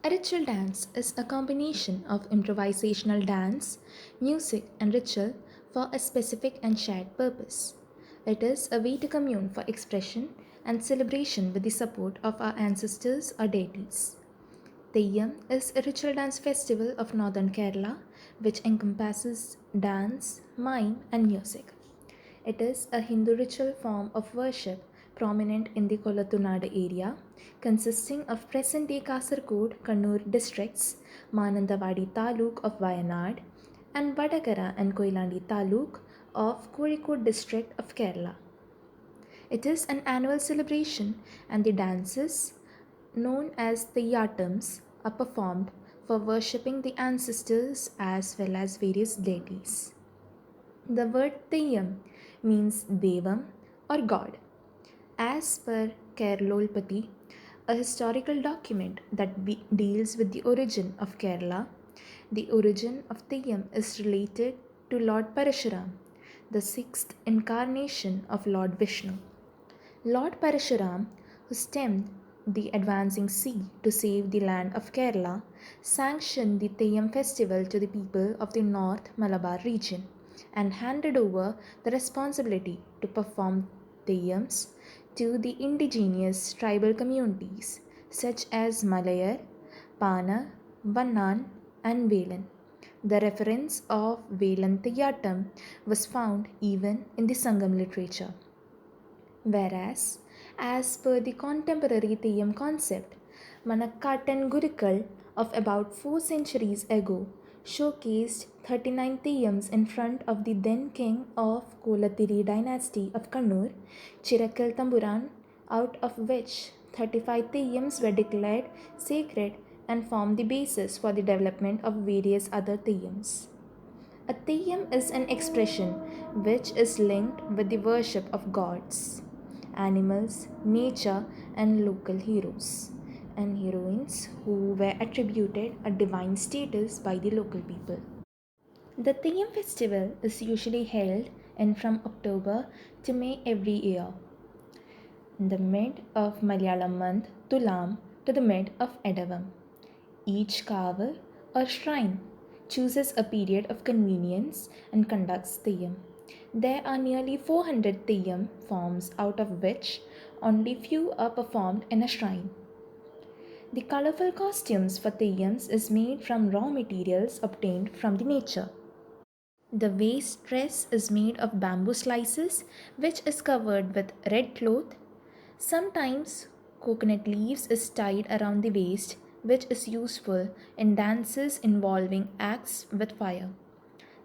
A ritual dance is a combination of improvisational dance, music, and ritual for a specific and shared purpose. It is a way to commune for expression and celebration with the support of our ancestors or deities. Theyyam is a ritual dance festival of northern Kerala which encompasses dance, mime, and music. It is a Hindu ritual form of worship prominent in the Kolattunad area, consisting of present-day Kasaragod, Kannur districts, Manandavadi Taluk of Wayanad, and Vadakara and Koilandi Taluk of Kozhikode district of Kerala. It is an annual celebration, and the dances, known as the Yatams, are performed for worshipping the ancestors as well as various deities. The word Theyyam means Devam or God. As per Keralolpati, a historical document that deals with the origin of Kerala, the origin of Theyyam is related to Lord Parashuram, the sixth incarnation of Lord Vishnu. Lord Parashuram, who stemmed the advancing sea to save the land of Kerala, sanctioned the Theyyam festival to the people of the North Malabar region and handed over the responsibility to perform Theyyams to the indigenous tribal communities such as Malayar, Pana, Vannan, and Velan. The reference of Velan Theyyatam was found even in the Sangam literature. Whereas, as per the contemporary Theyyam concept, Manakattan Gurukul of about 4 centuries ago showcased 39 Theyyams in front of the then king of Kolatiri dynasty of Kannur, Chirakal Tamburan, out of which 35 Theyyams were declared sacred and formed the basis for the development of various other Theyyams. A Theyyam is an expression which is linked with the worship of gods, animals, nature, and local heroes and heroines who were attributed a divine status by the local people. The Theyyam festival is usually held in from October to May every year, in the mid of Malayalam month Tulam to the mid of Edavam. Each kaval or shrine chooses a period of convenience and conducts Theyyam. There are nearly 400 Theyyam forms, out of which only few are performed in a shrine. The colorful costumes for Theyyams is made from raw materials obtained from the nature. The waist dress is made of bamboo slices which is covered with red cloth. Sometimes coconut leaves is tied around the waist, which is useful in dances involving acts with fire.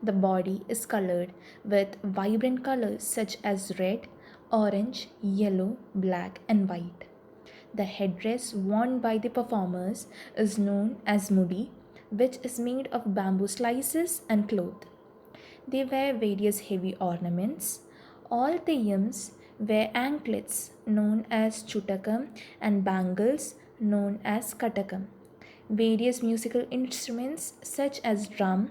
The body is colored with vibrant colors such as red, orange, yellow, black, and white. The headdress worn by the performers is known as mudi, which is made of bamboo slices and cloth. They wear various heavy ornaments. All Theyyams wear anklets known as chutakam and bangles known as katakam. Various musical instruments such as drum,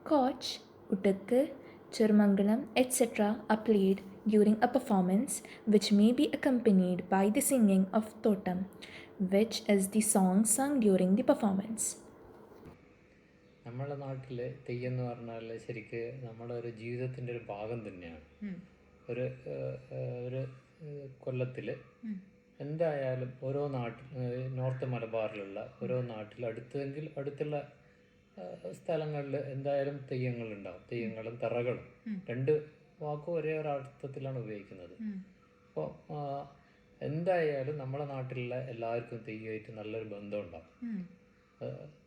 koch, utakku, churmangalam, etc. are played during a performance which may be accompanied by the singing of totam, which is the song sung during the performance. നമ്മുടെ നാട്ടിൽ തെയ്യം എന്ന് പറഞ്ഞാൽ ശരിക്ക് നമ്മുടെ ഒരു ജീവിതത്തിൻ്റെ ഒരു ഭാഗം തന്നെയാണ്. ഒരു ഒരു കൊല്ലത്തിൽ എന്തായാലും ഓരോ നാട്ടിൽ നോർത്ത് മലബാറിലുള്ള ഓരോ നാട്ടിൽ അടുത്തുള്ള സ്ഥലങ്ങളിൽ എന്തായാലും തെയ്യങ്ങളുണ്ടാവും. തെയ്യങ്ങളും തറകളും രണ്ട് വാക്കും ഒരേ ഒരു അർത്ഥത്തിലാണ് ഉപയോഗിക്കുന്നത്. അപ്പോൾ എന്തായാലും നമ്മുടെ നാട്ടിലുള്ള എല്ലാവർക്കും തെയ്യമായിട്ട് നല്ലൊരു ബന്ധമുണ്ടാവും.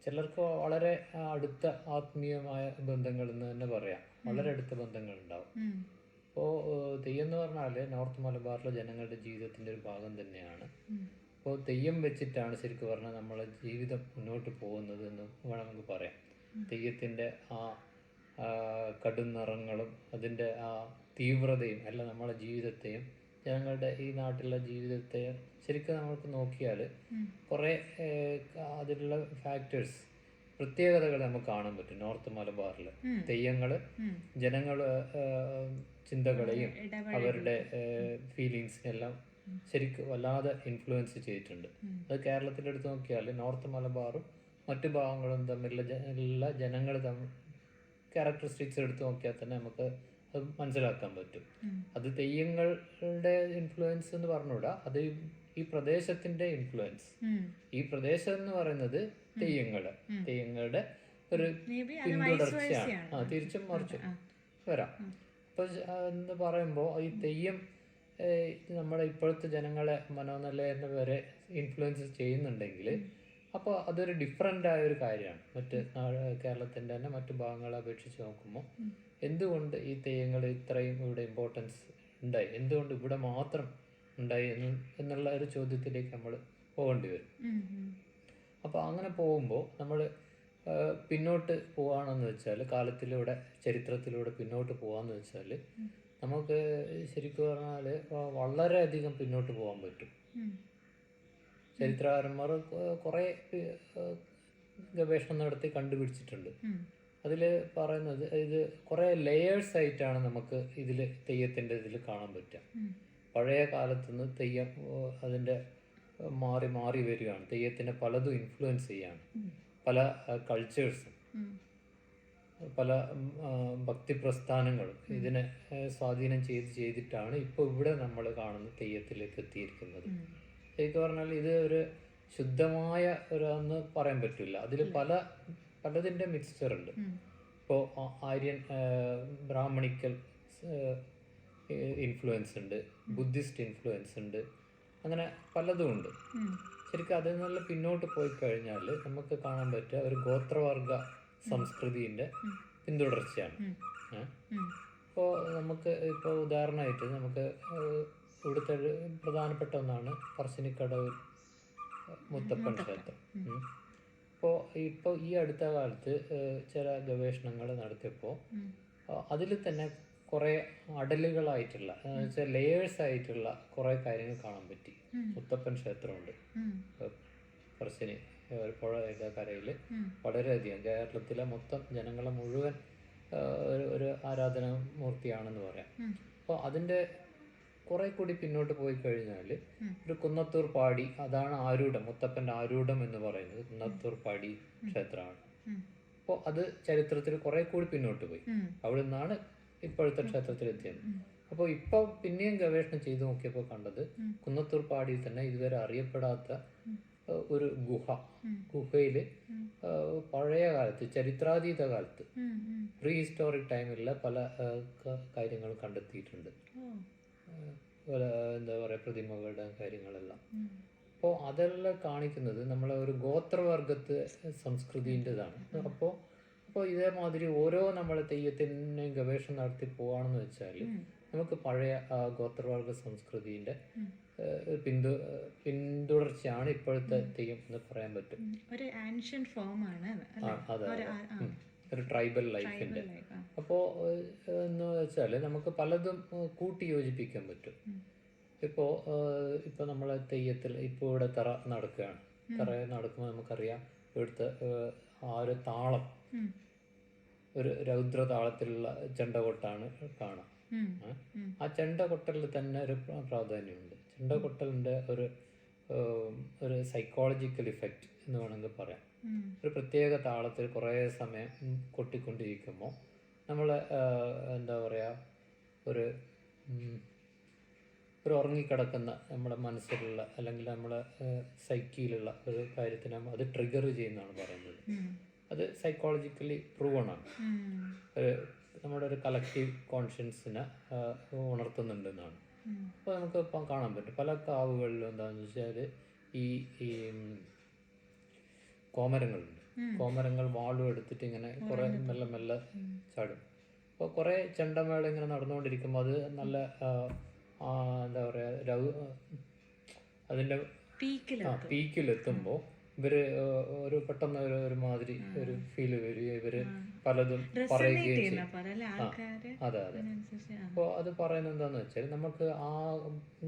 ചിലർക്ക് വളരെ അടുത്ത ആത്മീയമായ ബന്ധങ്ങൾ എന്ന് തന്നെ പറയാം. വളരെ അടുത്ത ബന്ധങ്ങളുണ്ടാവും. അപ്പോൾ തെയ്യം എന്ന് പറഞ്ഞാൽ നോർത്ത് മലബാറിലെ ജനങ്ങളുടെ ജീവിതത്തിൻ്റെ ഒരു ഭാഗം തന്നെയാണ്. അപ്പോൾ തെയ്യം വെച്ചിട്ടാണ് ശരിക്കും പറഞ്ഞാൽ നമ്മളെ ജീവിതം മുന്നോട്ട് പോകുന്നത് എന്ന് വേണം നമുക്ക് പറയാം. തെയ്യത്തിൻ്റെ ആ കടും നിറങ്ങളും അതിൻ്റെ ആ തീവ്രതയും എല്ലാം നമ്മളെ ജീവിതത്തെയും ജനങ്ങളുടെ ഈ നാട്ടിലുള്ള ജീവിതത്തെ ശരിക്കും നമുക്ക് നോക്കിയാൽ കുറേ അതിലുള്ള ഫാക്ടേഴ്സ്, പ്രത്യേകതകൾ നമുക്ക് കാണാൻ പറ്റും. നോർത്ത് മലബാറിൽ തെയ്യങ്ങൾ ജനങ്ങൾ ചിന്തകളെയും അവരുടെ ഫീലിങ്സിനെല്ലാം ശരിക്കും വല്ലാതെ ഇൻഫ്ലുവൻസ് ചെയ്തിട്ടുണ്ട്. അത് കേരളത്തിൻ്റെ അടുത്ത് നോക്കിയാൽ നോർത്ത് മലബാറും മറ്റു ഭാഗങ്ങളും തമ്മിലുള്ള ജനങ്ങൾ തമ്മിൽ ക്യാരക്ടറിസ്റ്റിക്സ് എടുത്ത് നോക്കിയാൽ തന്നെ നമുക്ക് അത് മനസ്സിലാക്കാൻ പറ്റും. അത് തെയ്യങ്ങളുടെ ഇൻഫ്ലുവൻസ് എന്ന് പറഞ്ഞുകൂടാ, അത് ഈ പ്രദേശത്തിന്റെ ഇൻഫ്ലുവൻസ്. ഈ പ്രദേശം എന്ന് പറയുന്നത് തെയ്യങ്ങളുടെ ഒരു പിന്തുടർച്ചയാണ്. തിരിച്ചും മറിച്ചും വരാം. അപ്പൊ എന്ന് പറയുമ്പോൾ ഈ തെയ്യം നമ്മുടെ ഇപ്പോഴത്തെ ജനങ്ങളെ മനോനിലയെ വരെ ഇൻഫ്ലുവൻസ് ചെയ്യുന്നുണ്ടെങ്കിൽ അപ്പോൾ അതൊരു ഡിഫറെൻ്റ് ആയ ഒരു കാര്യമാണ്. മറ്റ് കേരളത്തിൻ്റെ തന്നെ മറ്റു ഭാഗങ്ങളെ അപേക്ഷിച്ച് നോക്കുമ്പോൾ എന്തുകൊണ്ട് ഈ തെയ്യങ്ങൾ ഇത്രയും ഇവിടെ ഇമ്പോർട്ടൻസ് ഉണ്ടായി, എന്തുകൊണ്ട് ഇവിടെ മാത്രം ഉണ്ടായി എന്നുള്ള ഒരു ചോദ്യത്തിലേക്ക് നമ്മൾ പോകേണ്ടി വരും. അപ്പോൾ അങ്ങനെ പോകുമ്പോൾ നമ്മൾ പിന്നോട്ട് പോവുകയാണെന്ന് വെച്ചാൽ, കാലത്തിലൂടെ ചരിത്രത്തിലൂടെ പിന്നോട്ട് പോകാമെന്ന് വെച്ചാൽ നമുക്ക് ശരിക്കും പറഞ്ഞാൽ വളരെയധികം പിന്നോട്ട് പോകാൻ പറ്റും. ചരിത്രകാരന്മാർ കുറേ ഗവേഷണം നടത്തി കണ്ടുപിടിച്ചിട്ടുണ്ട്. അതിൽ പറയുന്നത് ഇത് കുറേ ലെയേഴ്സ് ആയിട്ടാണ് നമുക്ക് ഇതിൽ തെയ്യത്തിൻ്റെ ഇതിൽ കാണാൻ പറ്റുക. പഴയ കാലത്തുനിന്ന് തെയ്യം അതിൻ്റെ മാറി മാറി വരികയാണ്. തെയ്യത്തിനെ പലതും ഇൻഫ്ലുവൻസ് ചെയ്യാണ്. പല കൾച്ചേഴ്സും പല ഭക്തി പ്രസ്ഥാനങ്ങളും ഇതിനെ സ്വാധീനം ചെയ്തിട്ടാണ് ഇപ്പോൾ ഇവിടെ നമ്മൾ കാണുന്ന തെയ്യത്തിലേക്ക് എത്തിയിരിക്കുന്നത്. ശരിക്കും പറഞ്ഞാൽ ഇത് ഒരു ശുദ്ധമായ ഒരാന്ന് പറയാൻ പറ്റില്ല. അതിൽ പലതിൻ്റെ മിക്സ്ചർ ഉണ്ട്. ഇപ്പോൾ ആര്യൻ ബ്രാഹ്മണിക്കൽ ഇൻഫ്ലുവൻസ് ഉണ്ട്, ബുദ്ധിസ്റ്റ് ഇൻഫ്ലുവൻസ് ഉണ്ട്, അങ്ങനെ പലതും ഉണ്ട്. ശരിക്കും അതിൽ നിന്നുള്ള പിന്നോട്ട് പോയി കഴിഞ്ഞാൽ നമുക്ക് കാണാൻ പറ്റുക ഒരു ഗോത്രവർഗ സംസ്കൃതിൻ്റെ പിന്തുടർച്ചയാണ്. ഇപ്പോൾ നമുക്ക് ഇപ്പോൾ ഉദാഹരണമായിട്ട് നമുക്ക് ഇവിടുത്തെ പ്രധാനപ്പെട്ട ഒന്നാണ് പറശ്ശിനിക്കടവ് മുത്തപ്പൻ ക്ഷേത്രം. ഇപ്പോൾ ഈ അടുത്ത കാലത്ത് ചില ഗവേഷണങ്ങൾ നടത്തിയപ്പോൾ അതിൽ തന്നെ കുറേ അടലുകളായിട്ടുള്ള ലെയേഴ്സ് ആയിട്ടുള്ള കുറേ കാര്യങ്ങൾ കാണാൻ പറ്റി. മുത്തപ്പൻ ക്ഷേത്രമുണ്ട് പറശ്ശിനി പുഴയുടെ കരയിൽ, വളരെയധികം കേരളത്തിലെ മൊത്തം ജനങ്ങളെ മുഴുവൻ ഒരു ആരാധനാമൂർത്തിയാണെന്ന് പറയാം. അപ്പോൾ അതിൻ്റെ കുറെ കൂടി പിന്നോട്ട് പോയി കഴിഞ്ഞാൽ ഒരു കുന്നത്തൂർ പാടി, അതാണ് ആരൂഢം, മുത്തപ്പൻ്റെ ആരൂഢം എന്ന് പറയുന്നത് കുന്നത്തൂർ പാടി ക്ഷേത്രമാണ്. അപ്പോൾ അത് ചരിത്രത്തിൽ കുറെ കൂടി പിന്നോട്ട് പോയി. അവിടെ നിന്നാണ് ഇപ്പോഴത്തെ ക്ഷേത്രത്തിലെത്തിയത്. അപ്പോൾ ഇപ്പോൾ പിന്നെയും ഗവേഷണം ചെയ്തു നോക്കിയപ്പോൾ കണ്ടത് കുന്നത്തൂർ പാടിയിൽ തന്നെ ഇതുവരെ അറിയപ്പെടാത്ത ഒരു ഗുഹയിൽ പഴയ കാലത്ത്, ചരിത്രാതീത കാലത്ത്, പ്രീ ഹിസ്റ്റോറിക് ടൈമിലുള്ള പല കാര്യങ്ങളും കണ്ടെത്തിയിട്ടുണ്ട്. എന്താ പറയുക, പ്രതിമകളുടെ കാര്യങ്ങളെല്ലാം. അപ്പോൾ അതെല്ലാം കാണിക്കുന്നത് നമ്മളെ ഒരു ഗോത്രവർഗത്ത് സംസ്കൃതിൻ്റെതാണ്. അപ്പോൾ ഇതേമാതിരി ഓരോ നമ്മൾ തെയ്യത്തിനെയും ഗവേഷണം നടത്തി പോവാണെന്ന് വെച്ചാൽ നമുക്ക് പഴയ ഗോത്രവർഗ സംസ്കൃതിൻ്റെ പിന്തുടർച്ചയാണ് ഇപ്പോഴത്തെ തെയ്യം എന്ന് പറയാൻ പറ്റും. ഒരു ആൻഷ്യന്റ് ഫോമാണ്. അതെ, ഒരു ട്രൈബൽ ലൈഫിൻ്റെ. അപ്പോൾ എന്ന് വെച്ചാൽ നമുക്ക് പലതും കൂട്ടി യോജിപ്പിക്കാൻ പറ്റും. ഇപ്പോൾ നമ്മളെ തെയ്യത്തിൽ ഇപ്പോൾ ഇവിടെ തറ നടക്കുകയാണ്. തറ നടക്കുമ്പോൾ നമുക്കറിയാം ഇവിടുത്തെ ആ ഒരു താളം ഒരു രൗദ്ര താളത്തിലുള്ള ചെണ്ടകൊട്ടാണ് കാണാം. ആ ചെണ്ടകൊട്ടലിൽ തന്നെ ഒരു പ്രാധാന്യമുണ്ട്. ചെണ്ടകൊട്ടലിൻ്റെ ഒരു സൈക്കോളജിക്കൽ ഇഫക്റ്റ് എന്ന് വേണമെങ്കിൽ പറയാം. ഒരു പ്രത്യേക താളത്തിൽ കുറേ സമയം കൊട്ടിക്കൊണ്ടിരിക്കുമ്പോൾ നമ്മൾ എന്താ പറയുക, ഒരു ഉറങ്ങിക്കിടക്കുന്ന നമ്മുടെ മനസ്സിലുള്ള അല്ലെങ്കിൽ നമ്മളെ സൈക്കിയിലുള്ള ഒരു കാര്യത്തിനെ അത് ട്രിഗർ ചെയ്യുന്നതാണ് പറയുന്നത്. അത് സൈക്കോളജിക്കലി പ്രൂവൺ ആണ്. നമ്മുടെ ഒരു കളക്റ്റീവ് കോൺഷ്യൻസിനെ ഉണർത്തുന്നുണ്ടെന്നാണ്. അപ്പോൾ നമുക്ക് ഇപ്പം കാണാൻ പറ്റും പല കാവുകളിലും. എന്താണെന്ന് വെച്ചാൽ ഈ കോമരങ്ങളുണ്ട്. കോമരങ്ങൾ വാളും എടുത്തിട്ട് ഇങ്ങനെ കുറേ മെല്ലെ മെല്ലെ ചാടും. അപ്പോൾ കുറേ ചെണ്ടമേളം ഇങ്ങനെ നടന്നുകൊണ്ടിരിക്കുമ്പോൾ അത് നല്ല എന്താ പറയുക, അതിൻ്റെ പീക്കിലെത്തുമ്പോൾ ഇവർ ഒരു പെട്ടെന്ന് ഒരു മാതിരി ഒരു ഫീല് വരികയും ഇവർ പലതും പറയുകയും ചെയ്യും. അതെ. അപ്പോൾ അത് പറയുന്നത് എന്താണെന്ന് വെച്ചാൽ നമുക്ക് ആ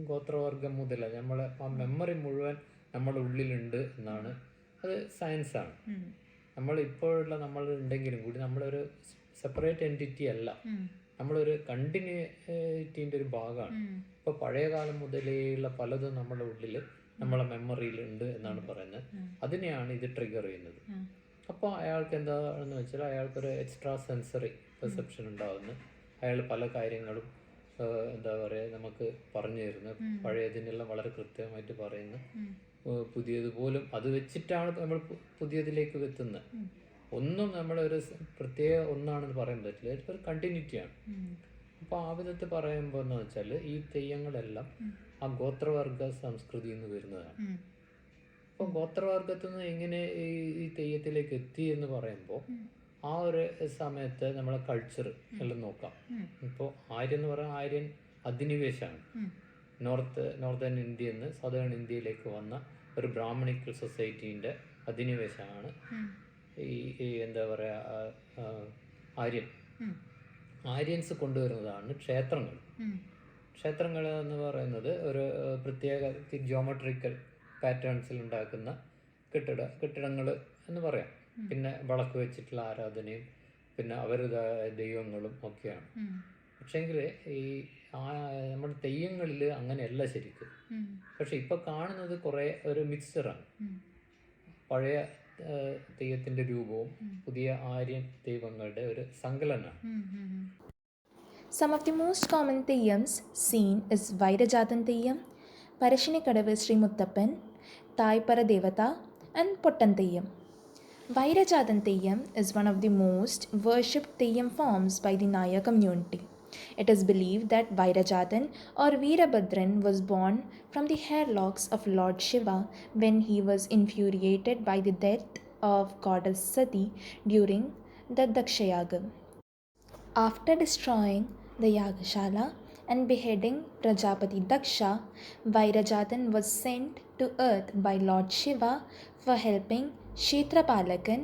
ഗോത്രവർഗം മുതൽ നമ്മളെ ആ മെമ്മറി മുഴുവൻ നമ്മുടെ ഉള്ളിലുണ്ട് എന്നാണ്. അത് സയൻസാണ്. നമ്മൾ ഇപ്പോഴുള്ള നമ്മൾ ഉണ്ടെങ്കിലും കൂടി നമ്മളൊരു സെപ്പറേറ്റ് എൻറ്റിറ്റി അല്ല, നമ്മളൊരു കണ്ടിന്യൂറ്റിൻ്റെ ഒരു ഭാഗമാണ്. ഇപ്പോൾ പഴയ കാലം മുതലേയുള്ള പലതും നമ്മുടെ ഉള്ളിൽ നമ്മളെ മെമ്മറിയിൽ ഉണ്ട് എന്നാണ് പറയുന്നത്. അതിനെയാണ് ഇത് ട്രിഗർ ചെയ്യുന്നത്. അപ്പോൾ അയാൾക്ക് എന്താണെന്ന് വെച്ചാൽ അയാൾക്കൊരു എക്സ്ട്രാ സെൻസറി പെർസെപ്ഷൻ ഉണ്ടാകുന്നു. അയാൾ പല കാര്യങ്ങളും എന്താ പറയുക നമുക്ക് പറഞ്ഞു തരുന്നു. പഴയതിനെല്ലാം വളരെ കൃത്യമായിട്ട് പറയുന്നു. പുതിയത് പോലും അത് വെച്ചിട്ടാണ് നമ്മൾ പുതിയതിലേക്ക് എത്തുന്നത്. ഒന്നും നമ്മളൊരു പ്രത്യേക ഒന്നാണെന്ന് പറയാൻ പറ്റില്ല. ഇതൊരു കണ്ടിന്യൂറ്റിയാണ്. അപ്പോൾ ആ വിധത്തിൽ പറയുമ്പോൾ എന്ന് വെച്ചാൽ ഈ തെയ്യങ്ങളെല്ലാം ആ ഗോത്രവർഗ സംസ്കൃതി എന്ന് വരുന്നതാണ്. അപ്പോൾ ഗോത്രവർഗത്തിൽ നിന്ന് എങ്ങനെ ഈ തെയ്യത്തിലേക്ക് എത്തി എന്ന് പറയുമ്പോൾ ആ ഒരു സമയത്ത് നമ്മളെ കൾച്ചർ എല്ലാം നോക്കാം. ഇപ്പോൾ ആര്യൻ എന്ന് പറയുന്നത് ആര്യൻ അധിനിവേശമാണ്. നോർത്തേൺ ഇന്ത്യയിൽ നിന്ന് സദേൺ ഇന്ത്യയിലേക്ക് വന്ന ഒരു ബ്രാഹ്മണിക്കൽ സൊസൈറ്റീൻ്റെ അധിനിവേശമാണ് ഈ എന്താ പറയുക ആര്യൻസ് കൊണ്ടുവരുന്നതാണ് ക്ഷേത്രങ്ങൾ. ക്ഷേത്രങ്ങൾ എന്ന് പറയുന്നത് ഒരു പ്രത്യേക ജിയോമെട്രിക്കൽ പാറ്റേൺസിൽ ഉണ്ടാക്കുന്ന കെട്ടിടങ്ങൾ എന്ന് പറയാം. പിന്നെ വിളക്ക് വെച്ചിട്ടുള്ള ആരാധനയും പിന്നെ അവരുടെ ദൈവങ്ങളും ഒക്കെയാണ്. പക്ഷേങ്കിൽ ഈ നമ്മുടെ തെയ്യങ്ങളിൽ അങ്ങനെയല്ല ശരിക്കും. പക്ഷെ ഇപ്പൊ കാണുന്നത് കുറേ ഒരു മിക്സറാണ്. പഴയ തെയ്യത്തിന്റെ രൂപവും പുതിയ ആര്യൻ ദൈവങ്ങളുടെ ഒരു സങ്കലനമാണ്. Some of the most common Theyyams seen is Vairajatan Theyyam, Parashinikadavu Sri Muttappan, Thai Paradevata, and Pottan Theyyam. Vairajatan Theyyam is one of the most worshipped Theyyam forms by the Naya community. It is believed that Vairajatan or Veerabhadran was born from the hair locks of Lord Shiva when he was infuriated by the death of goddess Sati during the Dakshayaga. After destroying the Yagashala and beheading Prajapati Daksha, Vairajatan was sent to earth by Lord Shiva for helping Kshetrapalakan,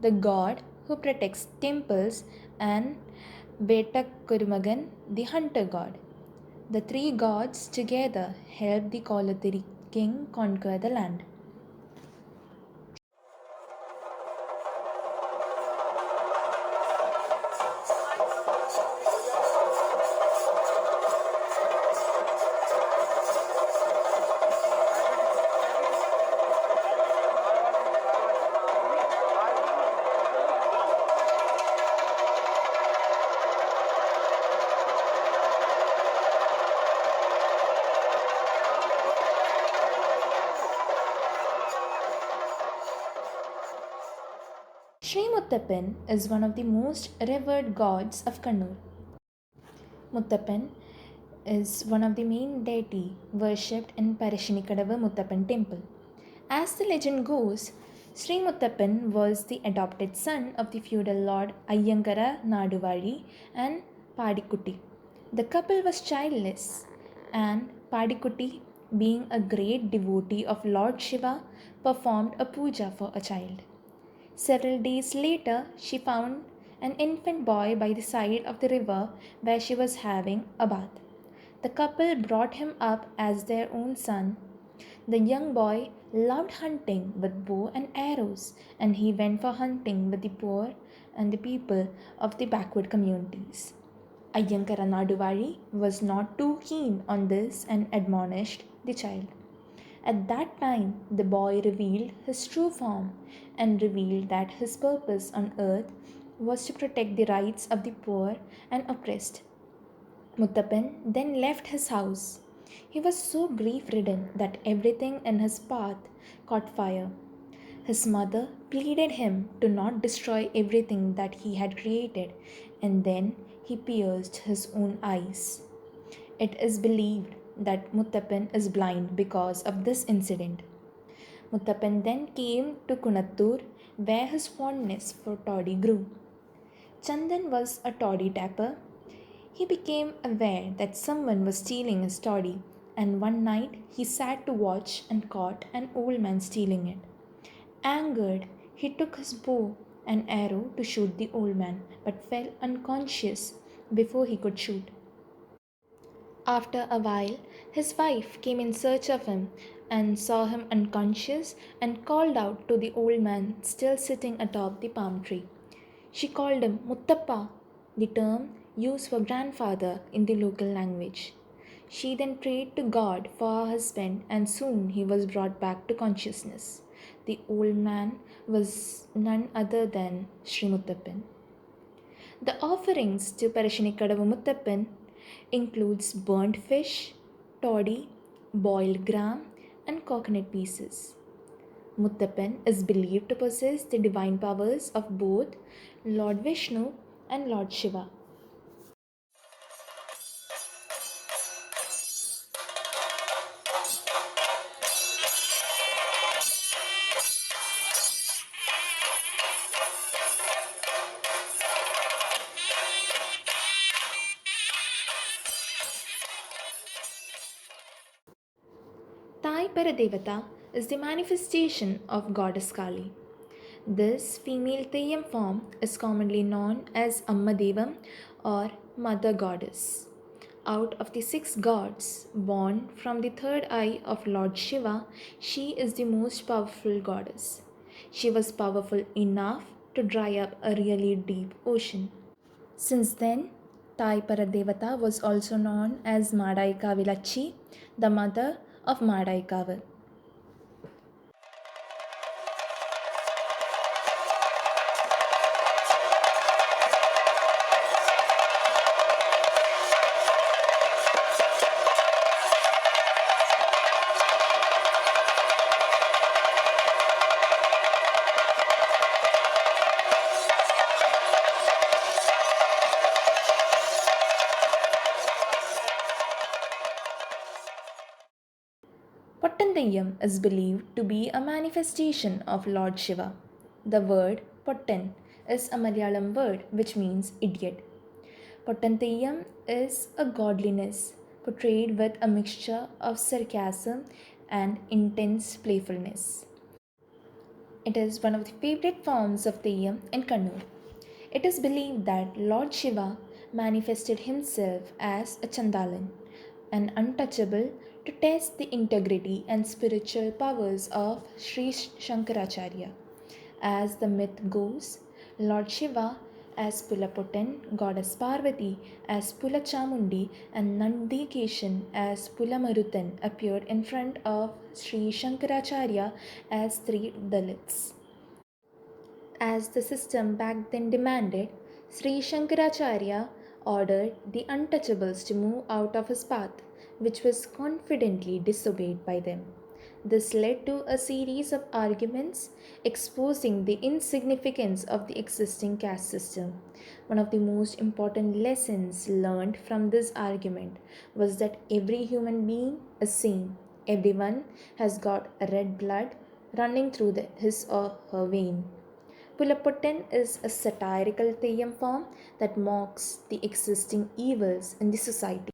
the god who protects temples, and Vetakkurumagan, the hunter god. The three gods together helped the Kolathiri king conquer the land. Sri Muttappan is one of the most revered gods of Kannur. Muttappan is one of the main deity worshipped in Parashinikadavu Muttappan temple. As the legend goes, Sri Muttappan was the adopted son of the feudal lord Ayyankara Naduvari and Padikutti. The couple was childless, and Padikutti, being a great devotee of Lord Shiva, performed a puja for a child. Several days later, she found an infant boy by the side of the river where she was having a bath. The couple brought him up as their own son. The young boy loved hunting with bow and arrows, and he went for hunting with the poor and the people of the backward communities. Ayyankara Naduvari was not too keen on this and admonished the child. At that time, the boy revealed his true form and revealed that his purpose on earth was to protect the rights of the poor and oppressed. Muttappan then left his house. He was so grief-ridden that everything in his path caught fire. His mother pleaded him to not destroy everything that he had created, and then he pierced his own eyes. It is believed that Muttappan is blind because of this incident. Muttappan then came to Kunattur, where his fondness for toddy grew. Chandan was a toddy tapper. He became aware that someone was stealing his toddy, and one night he sat to watch and caught an old man stealing it. Angered, he took his bow and arrow to shoot the old man, but fell unconscious before he could shoot. After a while, his wife came in search of him and saw him unconscious and called out to the old man still sitting atop the palm tree. She called him Muttappa, the term used for grandfather in the local language. She then prayed to God for her husband, and soon he was brought back to consciousness. The old man was none other than Sri Muttappan. The offerings to Parashinikadavu Muttappan includes burnt fish, toddy, boiled gram, and coconut pieces. Muttappan is believed to possess the divine powers of both Lord Vishnu and Lord Shiva. Thai Paradevata is the manifestation of goddess Kali. This female Theyyam form is commonly known as Amma Devam or Mother Goddess. Out of the 6 gods born from the third eye of Lord Shiva, she is the most powerful goddess. She was powerful enough to dry up a really deep ocean. Since then, Thai Paradevata was also known as Madaikavilachi, the mother of Madaikavu. Pottantheyyam is believed to be a manifestation of Lord Shiva. The word Pottan is a Malayalam word which means idiot. Pottantheyyam is a godliness portrayed with a mixture of sarcasm and intense playfulness. It is one of the favorite forms of Theyyam in Kannur. It is believed that Lord Shiva manifested himself as a Chandalan, an untouchable, to test the integrity and spiritual powers of Sri Shankaracharya. As the myth goes, Lord Shiva as Pulapotan, Goddess Parvati as Pulachamundi, and Nandikeshan as Pulamarutan appeared in front of Sri Shankaracharya as 3 Dalits. As the system back then demanded, Sri Shankaracharya ordered the untouchables to move out of his path, which was confidently disobeyed by them. This led to a series of arguments exposing the insignificance of the existing caste system. One of the most important lessons learned from this argument was that every human being is same. Everyone has got red blood running through his or her vein. Pulaputtan is a satirical Theyyam form that mocks the existing evils in the society.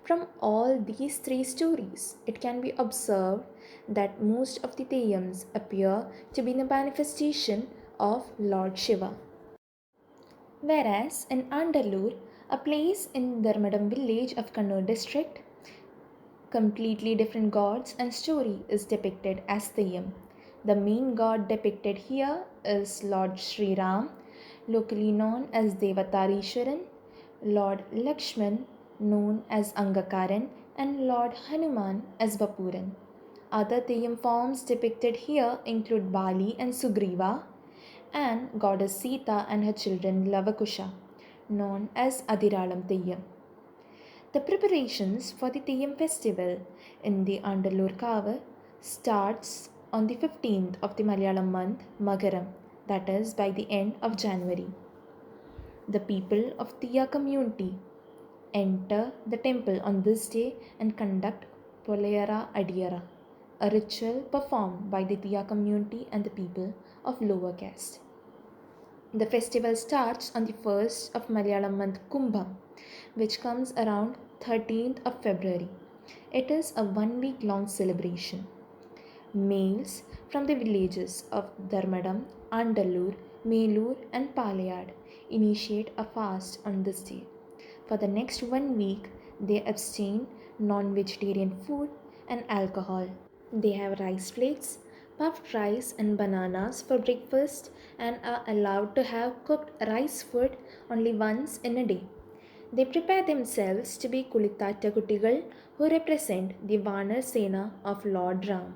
From all these 3 stories, it can be observed that most of the Theyyams appear to be the manifestation of Lord Shiva. Whereas in Andalur, a place in Dharmadam village of Kannur district, completely different gods and story is depicted as Theyyam. The main god depicted here is Lord Sri Ram, locally known as Devatarishwaran, Lord Lakshman, known as Angakaran, and Lord Hanuman as Vapuran. Other Theyyam forms depicted here include Bali and Sugriva, and goddess Sita and her children Lavakusha, known as Adiralam Theyyam. The preparations for the Theyyam festival in the Andalur Kavu starts on the 15th of the Malayalam month Magaram, that is by the end of January. The people of Thiyya community enter the temple on this day and conduct Polayara Adiyara, a ritual performed by the Thiyya community and the people of lower caste. The festival starts on the 1st of Malayalam month Kumbham, which comes around 13th of February. It is a 1 week long celebration. Males from the villages of Dharmadam, Andalur, Melur, and Palayad initiate a fast on this day. For the next 1 week, they abstain non-vegetarian food and alcohol. They have rice flakes, puffed rice, and bananas for breakfast and are allowed to have cooked rice food only once in a day. They prepare themselves to be Kulitatta Kuttigal who represent the Vanar Sena of Lord Ram.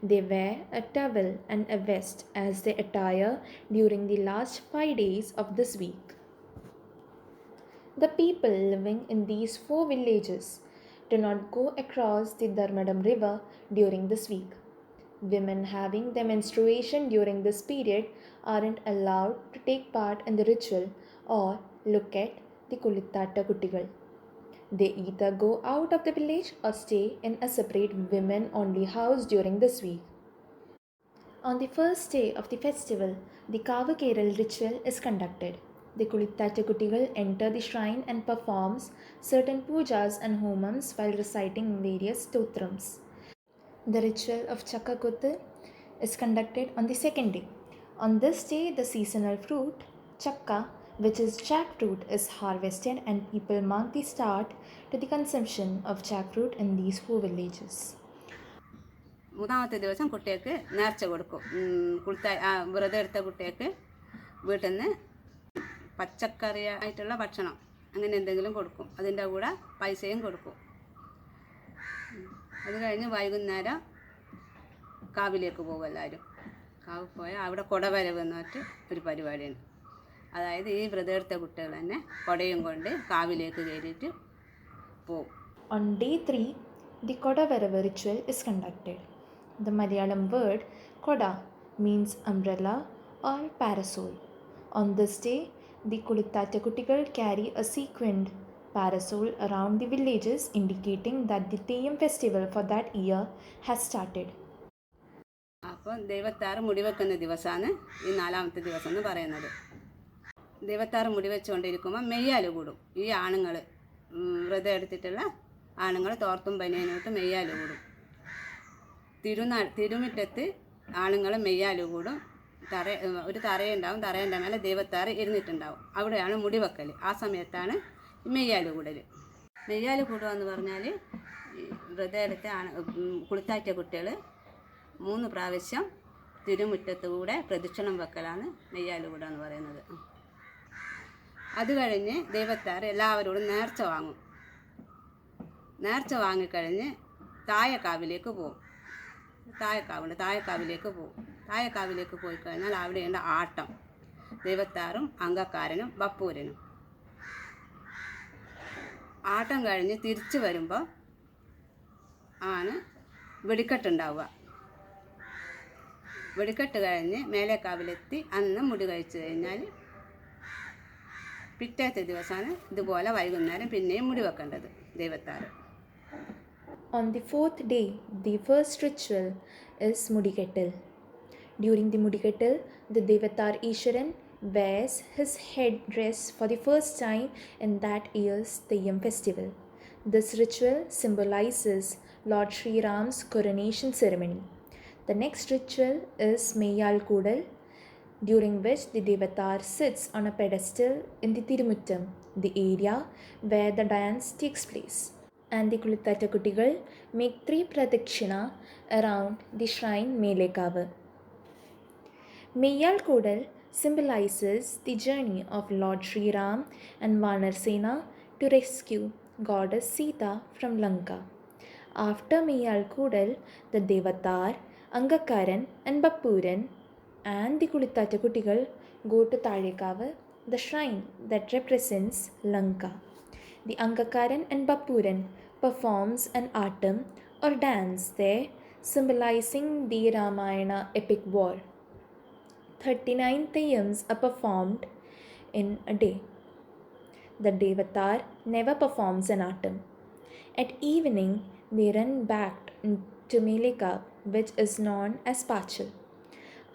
They wear a towel and a vest as their attire during the last 5 days of this week. The people living in these 4 villages do not go across the Dharmadam river during this week. Women having their menstruation during this period aren't allowed to take part in the ritual or look at the Kulittatta Kuttigal. They either go out of the village or stay in a separate women only house during this week. On the first day of the festival, the Kavakeral ritual is conducted. The Kulittatta Kuttigal enter the shrine and performs certain pujas and homams while reciting various stotrams. The ritual of Chakkakuttu is conducted on the second day. On this day, the seasonal fruit, chakka, which is jackfruit, is harvested and people mark the start to the consumption of jackfruit in these 4 villages. മൂന്നാമത്തെ ദിവസം കുട്ടികൾക്ക് നേർച്ച കൊടുക്കും. വ്രതം എടുത്ത കുട്ടികൾക്ക് വീട്ടിൽ നിന്ന് പച്ചക്കറി ആയിട്ടുള്ള ഭക്ഷണം അങ്ങനെ എന്തെങ്കിലും കൊടുക്കും. അതിൻ്റെ കൂടെ പൈസയും കൊടുക്കും. അത് കഴിഞ്ഞ് വൈകുന്നേരം കാവിലേക്ക് പോകും എല്ലാവരും. കാവിൽ പോയാൽ അവിടെ കുടവരവ് എന്നിട്ട് ഒരു പരിപാടിയുണ്ട്. അതായത് ഈ വ്രതം എടുത്ത കുട്ടികൾ തന്നെ കുടയും കൊണ്ട് കാവിലേക്ക് കയറിയിട്ട് പോകും. On day 3, the Kodavaravu ritual is conducted. The Malayalam word Koda means umbrella or parasol. On this day, the Kulittatta Kuttigal carry a sequined parasol around the villages, indicating that the Theyyam festival for that year has started. അപ്പം ദൈവത്താറ് മുടിവെക്കുന്ന ദിവസമാണ് ഈ 4ാമത്തെ ദിവസം എന്ന് പറയുന്നത്. ദൈവത്താറ് മുടിവെച്ചുകൊണ്ടിരിക്കുമ്പോൾ മെയ്യാൽ കൂടും. ഈ ആണുങ്ങൾ വ്രതം എടുത്തിട്ടുള്ള ആണുങ്ങൾ തോർത്തും ബനിയനോട്ട് മെയ്യാൽ കൂടും. തിരുമുറ്റത്ത് ആണുങ്ങൾ മെയ്യാൽ കൂടും. ഒരു തറയുണ്ടാവും. തറേൻ്റെ മേലെ ദൈവത്താറ് ഇരുന്നിട്ടുണ്ടാവും. അവിടെയാണ് മുടിവെക്കൽ. ആ സമയത്താണ് മെയ്യാൽ കൂടൽ. മെയ്യാൽ കൂടുക എന്ന് പറഞ്ഞാൽ വ്രതം എടുത്ത കുളിത്താറ്റ കുട്ടികൾ 3 പ്രാവശ്യം തിരുമുറ്റത്ത് കൂടെ പ്രദക്ഷിണം വെക്കലാണ് മെയ്യാൽ കൂടുക എന്ന് പറയുന്നത്. അത് കഴിഞ്ഞ് ദൈവത്താറ് എല്ലാവരോടും നേർച്ച വാങ്ങും. നേർച്ച വാങ്ങിക്കഴിഞ്ഞ് തായക്കാവിലേക്ക് പോകും. തായക്കാവിലേക്ക് പോകും. തായക്കാവിലേക്ക് പോയി കഴിഞ്ഞാൽ അവിടെയുണ്ട് ആട്ടം. ദൈവത്താറും അങ്കക്കാരനും ബപ്പൂരനും ആട്ടം കഴിഞ്ഞ് തിരിച്ചു വരുമ്പോൾ ആണ് വെടിക്കെട്ടുണ്ടാവുക. വെടിക്കെട്ട് കഴിഞ്ഞ് മേലേക്കാവിലെത്തി അന്ന് മുടി കഴിച്ചു കഴിഞ്ഞാൽ പിറ്റേത്തെ ദിവസമാണ് ഇതുപോലെ വൈകുന്നേരം പിന്നെയും മുടി വെക്കേണ്ടത് ദൈവത്താറ്. On the 4th day, the first ritual is Mudikettal. During the Mudikettal, the Devatar Ishwaran wears his headdress for the first time in that year's Theyyam festival. This ritual symbolizes Lord Sri Ram's coronation ceremony. The next ritual is Meyyal Kudal, during which the Devatar sits on a pedestal in the Tirumuttam, the area where the dance takes place. And the Kulittatta Kuttigal make 3 pradakshina around the shrine Melekavu. Meyyal Kodal symbolizes the journey of Lord Sri Ram and Vanar Sena to rescue goddess Sita from Lanka. After Meyyal Kodal, the Devatar, Angakaran and Bappuran and the Kulittatta Kuttigal go to Tazhekavu, the shrine that represents Lanka. The Angakaran and Bappuran performs an atam or dance there, symbolizing the Ramayana epic war. 39 Theyyams are performed in a day. The Devatar never performs an atam. At evening, they run back to Melekav, which is known as Pachal.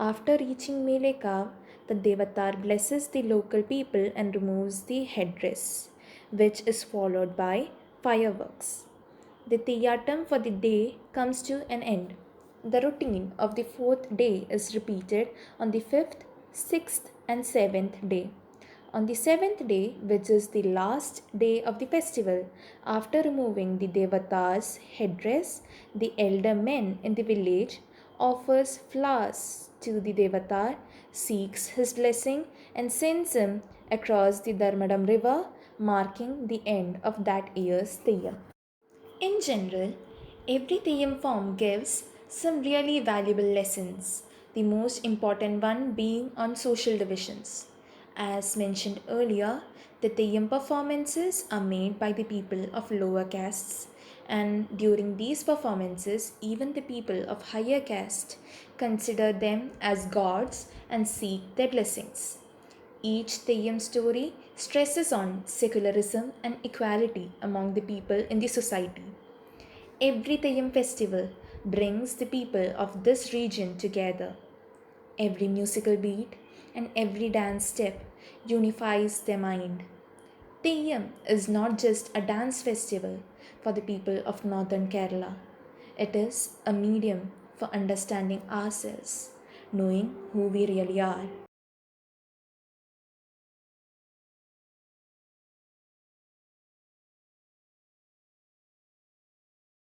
After reaching Melekav, the Devatar blesses the local people and removes the headdress, which is followed by fireworks. The Theyyam for the day comes to an end. The routine of the fourth day is repeated on the fifth, sixth, and seventh day. On the seventh day, which is the last day of the festival, after removing the Devatar's headdress, the elder men in the village offers flowers to the Devatar, seeks his blessing, and sends him across the Dharmadam river, marking the end of that year's Theyyam. In general, every Theyyam form gives some really valuable lessons, the most important one being on social divisions. As mentioned earlier, the Theyyam performances are made by the people of lower castes, and during these performances, even the people of higher caste consider them as gods and seek their blessings. Each Theyyam story stresses on secularism and equality among the people in the society. Every Theyyam festival brings the people of this region together. Every musical beat and every dance step unifies their mind. Theyyam is not just a dance festival for the people of northern Kerala. It is a medium for understanding ourselves, knowing who we really are.